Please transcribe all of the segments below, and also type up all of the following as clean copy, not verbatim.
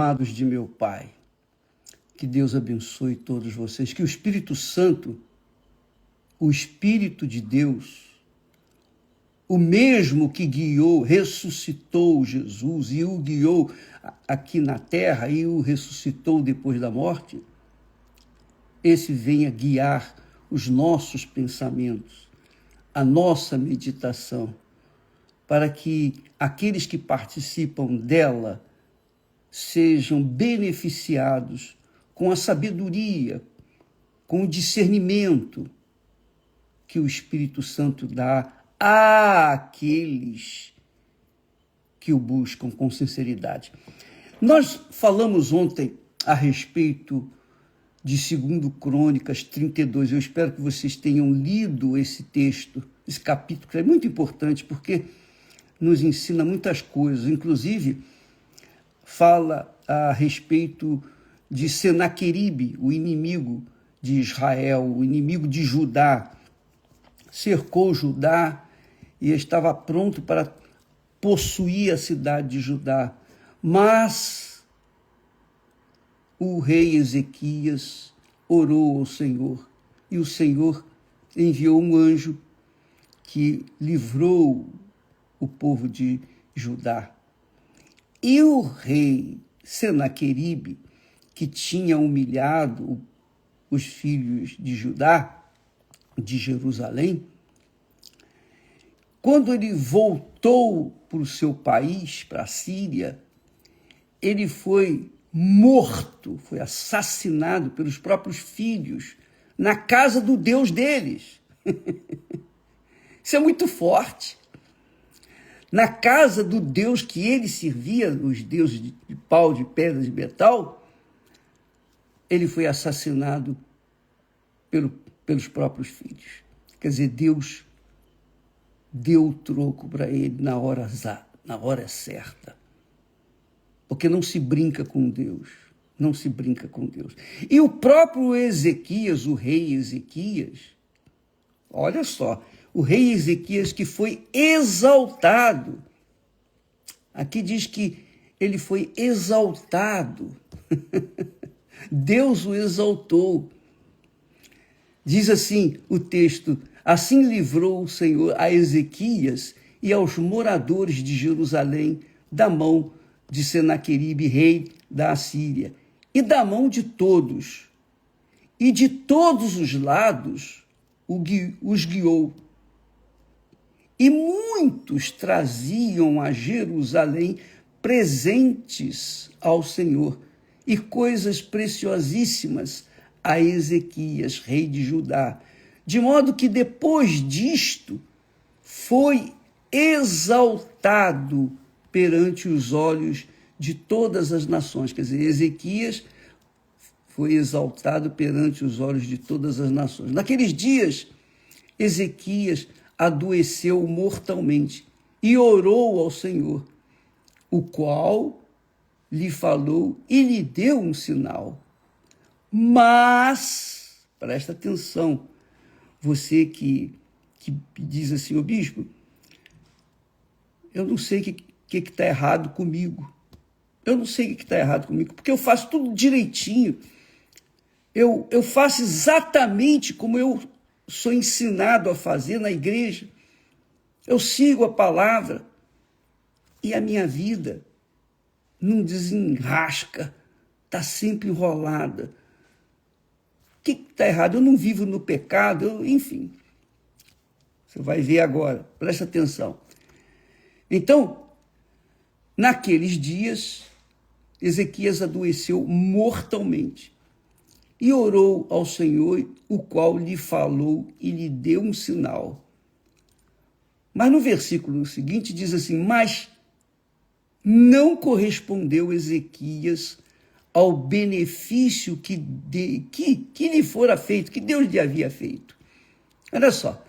Amados de meu Pai, que Deus abençoe todos vocês, que o Espírito Santo, o Espírito de Deus, o mesmo que guiou, ressuscitou Jesus e o guiou aqui na terra e o ressuscitou depois da morte, esse venha guiar os nossos pensamentos, a nossa meditação, para que aqueles que participam dela sejam beneficiados com a sabedoria, com o discernimento que o Espírito Santo dá àqueles que o buscam com sinceridade. Nós falamos ontem a respeito de 2 Crônicas 32. Eu espero que vocês tenham lido esse texto, esse capítulo, que é muito importante, porque nos ensina muitas coisas, inclusive fala a respeito de Senaqueribe, o inimigo de Israel, o inimigo de Judá. Cercou Judá e estava pronto para possuir a cidade de Judá. Mas o rei Ezequias orou ao Senhor e o Senhor enviou um anjo que livrou o povo de Judá. E o rei Senaqueribe, que tinha humilhado os filhos de Judá, de Jerusalém, quando ele voltou para o seu país, para a Síria, ele foi morto, foi assassinado pelos próprios filhos, na casa do Deus deles. Isso é muito forte. Na casa do Deus que ele servia, os deuses de pau, de pedra, de metal, ele foi assassinado pelos próprios filhos. Quer dizer, Deus deu o troco para ele na hora certa. Porque não se brinca com Deus. Não se brinca com Deus. E o próprio Ezequias, o rei Ezequias, olha só, o rei Ezequias que foi exaltado. Aqui diz que ele foi exaltado. Deus o exaltou. Diz assim o texto: assim livrou o Senhor a Ezequias e aos moradores de Jerusalém da mão de Senaqueribe, rei da Assíria, e da mão de todos. E de todos os lados os guiou. E muitos traziam a Jerusalém presentes ao Senhor e coisas preciosíssimas a Ezequias, rei de Judá. De modo que depois disto foi exaltado perante os olhos de todas as nações. Quer dizer, Ezequias foi exaltado perante os olhos de todas as nações. Naqueles dias, Ezequias adoeceu mortalmente e orou ao Senhor, o qual lhe falou e lhe deu um sinal. Mas, presta atenção, você que diz assim: ô bispo, eu não sei o que está errado comigo. Eu não sei o que está errado comigo, porque eu faço tudo direitinho. Eu faço exatamente como eu sou ensinado a fazer na igreja. Eu sigo a palavra e a minha vida não desenrasca, está sempre enrolada. O que está errado? Eu não vivo no pecado, enfim. Você vai ver agora, presta atenção. Então, naqueles dias, Ezequias adoeceu mortalmente e orou ao Senhor, o qual lhe falou e lhe deu um sinal. Mas no versículo seguinte diz assim: mas não correspondeu Ezequias ao benefício que lhe fora feito, que Deus lhe havia feito. Olha só,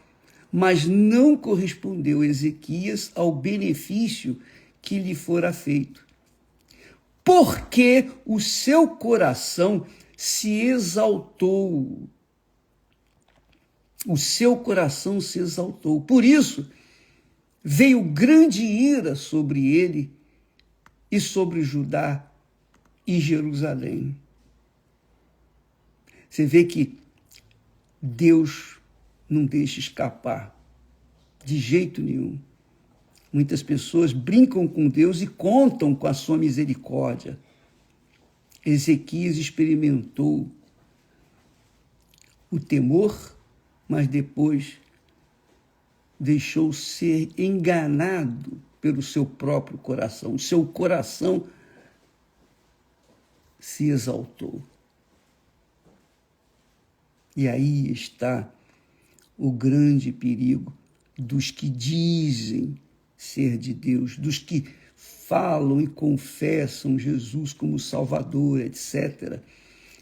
mas não correspondeu Ezequias ao benefício que lhe fora feito, porque o seu coração se exaltou. O seu coração se exaltou. Por isso, veio grande ira sobre ele e sobre Judá, e Jerusalém. Você vê que Deus não deixa escapar de jeito nenhum. Muitas pessoas brincam com Deus e contam com a sua misericórdia. Ezequias experimentou o temor, mas depois deixou ser enganado pelo seu próprio coração. O seu coração se exaltou. E aí está o grande perigo dos que dizem ser de Deus, dos que falam e confessam Jesus como Salvador, etc.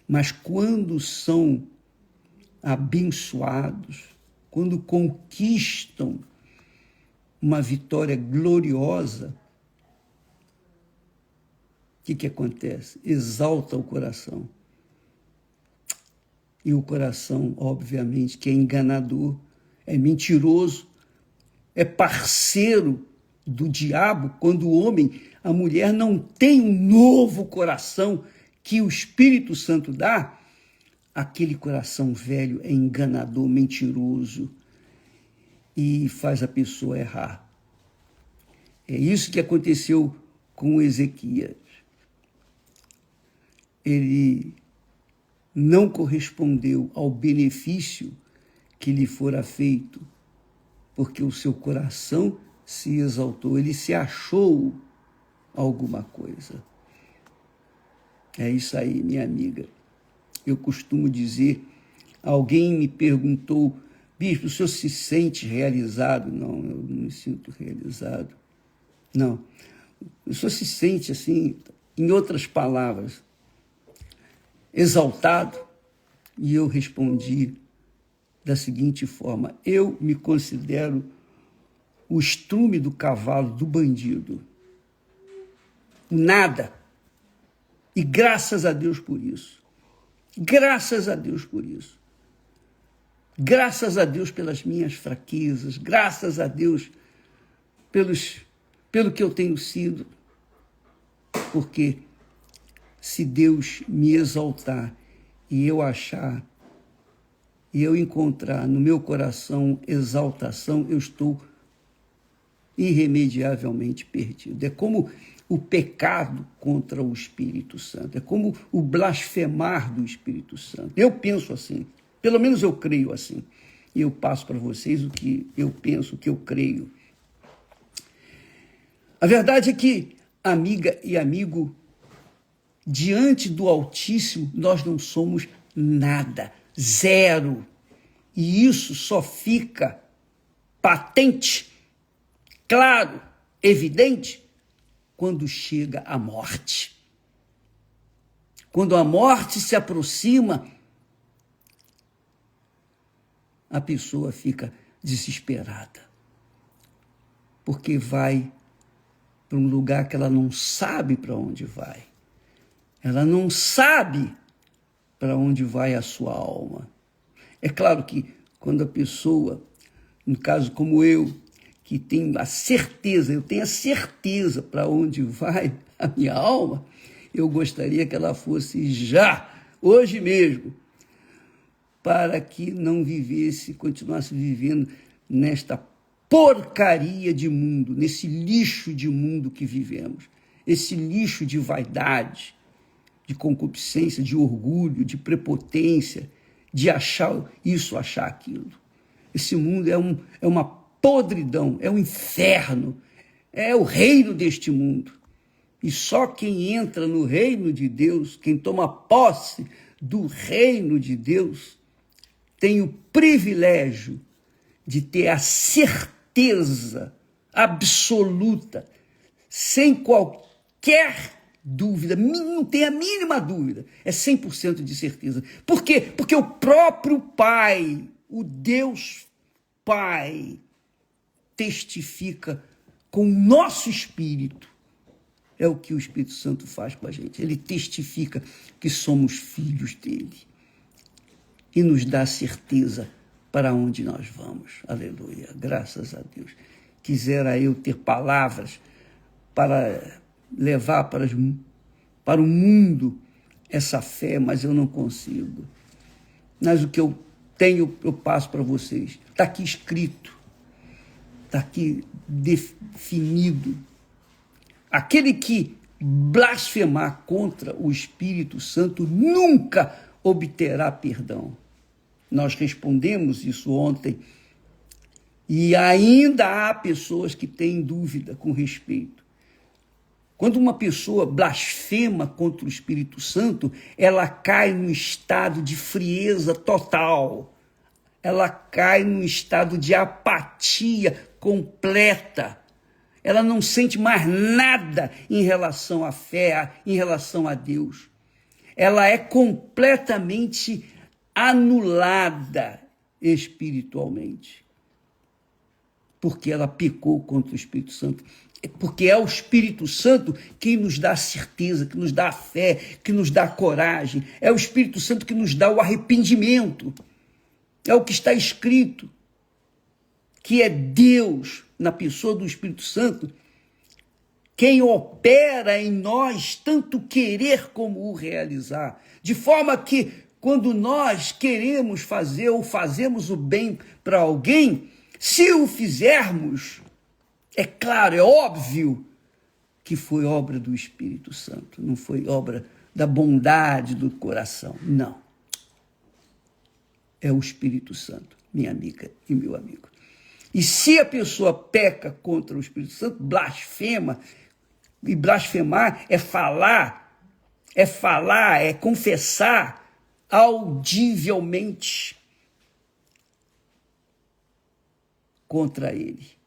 Mas quando são abençoados, quando conquistam uma vitória gloriosa, o que acontece? Exalta o coração. E o coração, obviamente, que é enganador, é mentiroso, é parceiro do diabo, quando o homem, a mulher não tem um novo coração que o Espírito Santo dá, aquele coração velho é enganador, mentiroso e faz a pessoa errar. É isso que aconteceu com Ezequias. Ele não correspondeu ao benefício que lhe fora feito, porque o seu coração se exaltou, ele se achou alguma coisa. É isso aí, minha amiga. Eu costumo dizer, alguém me perguntou, bispo, o senhor se sente realizado? Não, eu não me sinto realizado. Não, o senhor se sente assim, em outras palavras, exaltado? E eu respondi da seguinte forma: eu me considero o estrume do cavalo do bandido. Nada. E graças a Deus por isso. Graças a Deus por isso. Graças a Deus pelas minhas fraquezas. Graças a Deus pelo que eu tenho sido. Porque se Deus me exaltar e eu achar, e eu encontrar no meu coração exaltação, eu estou irremediavelmente perdido. É como o pecado contra o Espírito Santo, é como o blasfemar do Espírito Santo. Eu penso assim, pelo menos eu creio assim, e eu passo para vocês o que eu penso, o que eu creio. A verdade é que, amiga e amigo, diante do Altíssimo, nós não somos nada, zero. E isso só fica patente, claro, evidente, quando chega a morte. Quando a morte se aproxima, a pessoa fica desesperada, porque vai para um lugar que ela não sabe para onde vai. Ela não sabe para onde vai a sua alma. É claro que quando a pessoa, no caso como eu, que tenho a certeza, eu tenho a certeza para onde vai a minha alma, eu gostaria que ela fosse já, hoje mesmo, para que não vivesse, continuasse vivendo nesta porcaria de mundo, nesse lixo de mundo que vivemos, esse lixo de vaidade, de concupiscência, de orgulho, de prepotência, de achar isso, achar aquilo. Esse mundo é uma podridão, é um inferno, é o reino deste mundo. E só quem entra no reino de Deus, quem toma posse do reino de Deus, tem o privilégio de ter a certeza absoluta, sem qualquer dúvida, não tem a mínima dúvida, é 100% de certeza. Por quê? Porque o próprio Pai, o Deus Pai, testifica com o nosso espírito. É o que o Espírito Santo faz com a gente. Ele testifica que somos filhos dele e nos dá certeza para onde nós vamos. Aleluia, graças a Deus. Quisera eu ter palavras para levar para para o mundo essa fé, mas eu não consigo. Mas o que eu tenho, eu passo para vocês. Está aqui escrito, está aqui definido. Aquele que blasfemar contra o Espírito Santo nunca obterá perdão. Nós respondemos isso ontem e ainda há pessoas que têm dúvida com respeito. Quando uma pessoa blasfema contra o Espírito Santo, ela cai num estado de frieza total. Ela cai num estado de apatia completa. Ela não sente mais nada em relação à fé, em relação a Deus. Ela é completamente anulada espiritualmente. Porque ela pecou contra o Espírito Santo. Porque é o Espírito Santo quem nos dá a certeza, que nos dá a fé, que nos dá a coragem. É o Espírito Santo que nos dá o arrependimento. É o que está escrito, que é Deus, na pessoa do Espírito Santo, quem opera em nós tanto querer como o realizar. De forma que, quando nós queremos fazer ou fazemos o bem para alguém, se o fizermos, é claro, é óbvio que foi obra do Espírito Santo, não foi obra da bondade do coração, não. É o Espírito Santo, minha amiga e meu amigo. E se a pessoa peca contra o Espírito Santo, blasfema, e blasfemar é falar, é confessar audivelmente contra ele.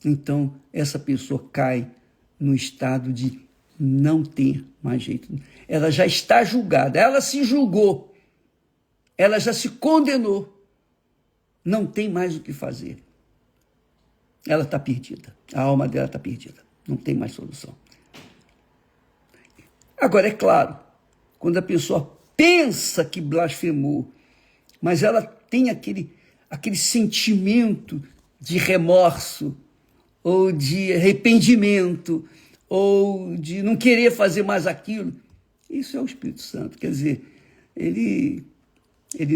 Então, essa pessoa cai no estado de não ter mais jeito. Ela já está julgada, ela se julgou, ela já se condenou. Não tem mais o que fazer. Ela está perdida. A alma dela está perdida. Não tem mais solução. Agora, é claro, quando a pessoa pensa que blasfemou, mas ela tem aquele sentimento de remorso, ou de arrependimento, ou de não querer fazer mais aquilo, isso é o Espírito Santo. Quer dizer, ele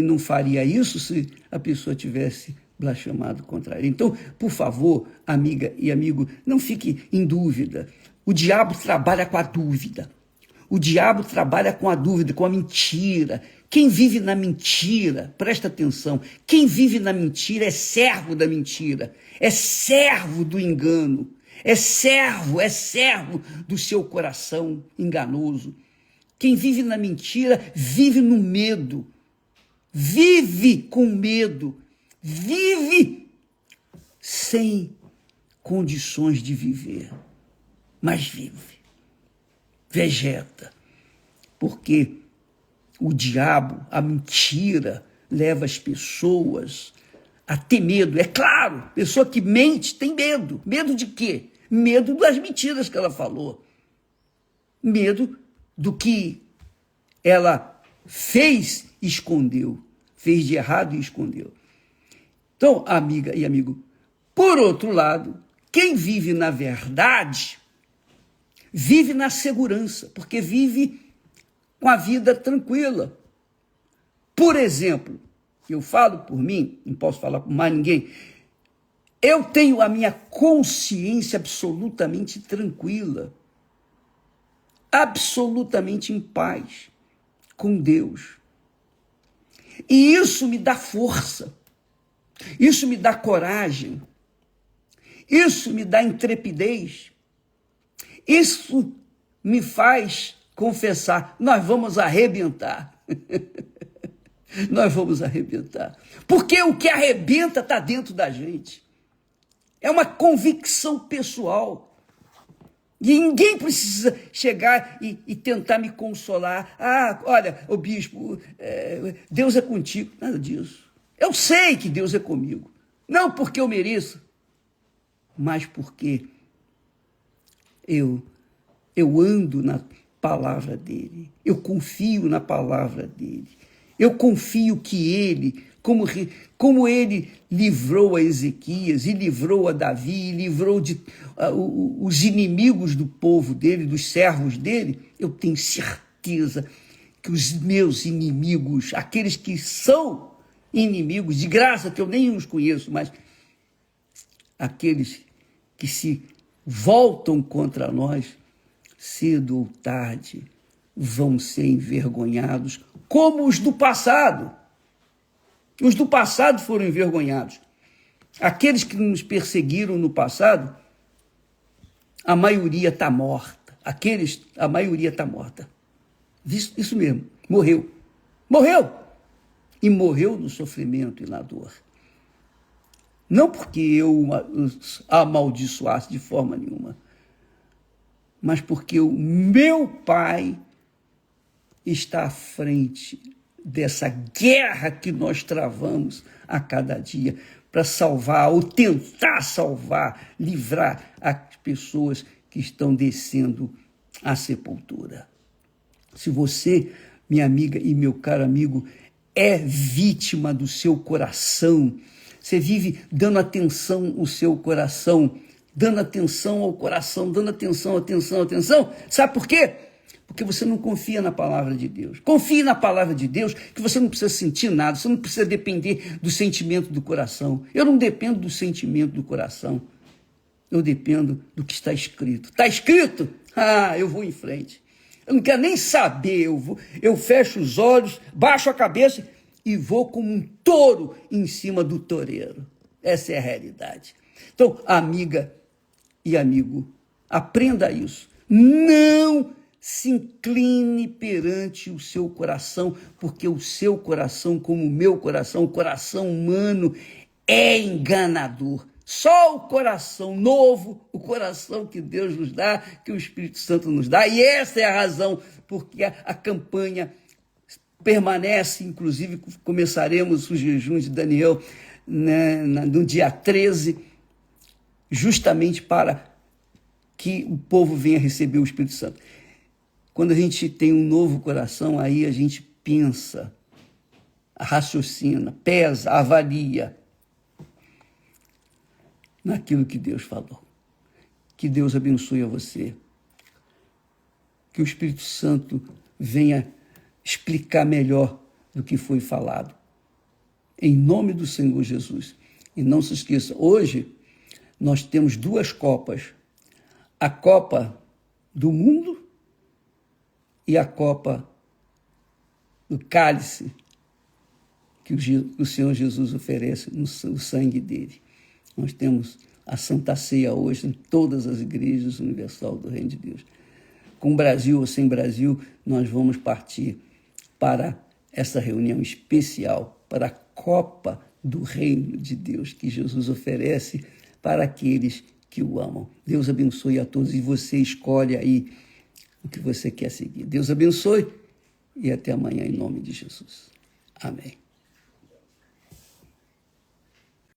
não faria isso se a pessoa tivesse blasfemado contra ele. Então, por favor, amiga e amigo, não fique em dúvida. O diabo trabalha com a dúvida. O diabo trabalha com a dúvida, com a mentira. Quem vive na mentira, presta atenção, quem vive na mentira é servo da mentira, é servo do engano, é servo do seu coração enganoso. Quem vive na mentira vive no medo, vive com medo, vive sem condições de viver, mas vive, vegeta, porque o diabo, a mentira, leva as pessoas a ter medo. É claro, pessoa que mente tem medo. Medo de quê? Medo das mentiras que ela falou. Medo do que ela fez e escondeu. Fez de errado e escondeu. Então, amiga e amigo, por outro lado, quem vive na verdade, vive na segurança, porque vive com a vida tranquila. Por exemplo, eu falo por mim, não posso falar por mais ninguém, eu tenho a minha consciência absolutamente tranquila, absolutamente em paz com Deus. E isso me dá força, isso me dá coragem, isso me dá intrepidez, isso me faz confessar, nós vamos arrebentar. Nós vamos arrebentar. Porque o que arrebenta está dentro da gente. É uma convicção pessoal. E ninguém precisa chegar e tentar me consolar. Ah, olha, ô bispo, Deus é contigo. Nada disso. Eu sei que Deus é comigo. Não porque eu mereço, mas porque eu ando na palavra dele. Eu confio na palavra dele. Eu confio que ele como ele livrou a Ezequias, e livrou a Davi, e livrou os inimigos do povo dele, dos servos dele, eu tenho certeza que os meus inimigos, aqueles que são inimigos, de graça, que eu nem os conheço, mas aqueles que se voltam contra nós, cedo ou tarde, vão ser envergonhados, como os do passado. Os do passado foram envergonhados. Aqueles que nos perseguiram no passado, a maioria está morta. A maioria está morta. Isso mesmo, morreu. Morreu! E morreu no sofrimento e na dor. Não porque eu os amaldiçoasse de forma nenhuma, mas porque o meu Pai está à frente dessa guerra que nós travamos a cada dia para salvar, ou tentar salvar, livrar as pessoas que estão descendo à sepultura. Se você, minha amiga e meu caro amigo, é vítima do seu coração, você vive dando atenção ao seu coração, dando atenção ao coração, dando atenção, sabe por quê? Porque você não confia na palavra de Deus. Confie na palavra de Deus, que você não precisa sentir nada, você não precisa depender do sentimento do coração. Eu não dependo do sentimento do coração, eu dependo do que está escrito. Está escrito? Eu vou em frente. Eu não quero nem saber, eu fecho os olhos, baixo a cabeça e vou como um touro em cima do toureiro. Essa é a realidade. Então, amiga e amigo, aprenda isso. Não se incline perante o seu coração, porque o seu coração, como o meu coração, o coração humano, é enganador. Só o coração novo, o coração que Deus nos dá, que o Espírito Santo nos dá, e essa é a razão porque a campanha permanece, inclusive começaremos o jejum de Daniel, né, no dia 13, justamente para que o povo venha receber o Espírito Santo. Quando a gente tem um novo coração, aí a gente pensa, raciocina, pesa, avalia naquilo que Deus falou. Que Deus abençoe a você. Que o Espírito Santo venha explicar melhor do que foi falado. Em nome do Senhor Jesus. E não se esqueça, hoje nós temos duas copas. A Copa do Mundo e a Copa do Cálice que o Senhor Jesus oferece no sangue dele. Nós temos a Santa Ceia hoje em todas as igrejas universal do Reino de Deus. Com Brasil ou sem Brasil, nós vamos partir para essa reunião especial, para a Copa do Reino de Deus, que Jesus oferece para aqueles que o amam. Deus abençoe a todos e você escolhe aí o que você quer seguir. Deus abençoe e até amanhã em nome de Jesus. Amém.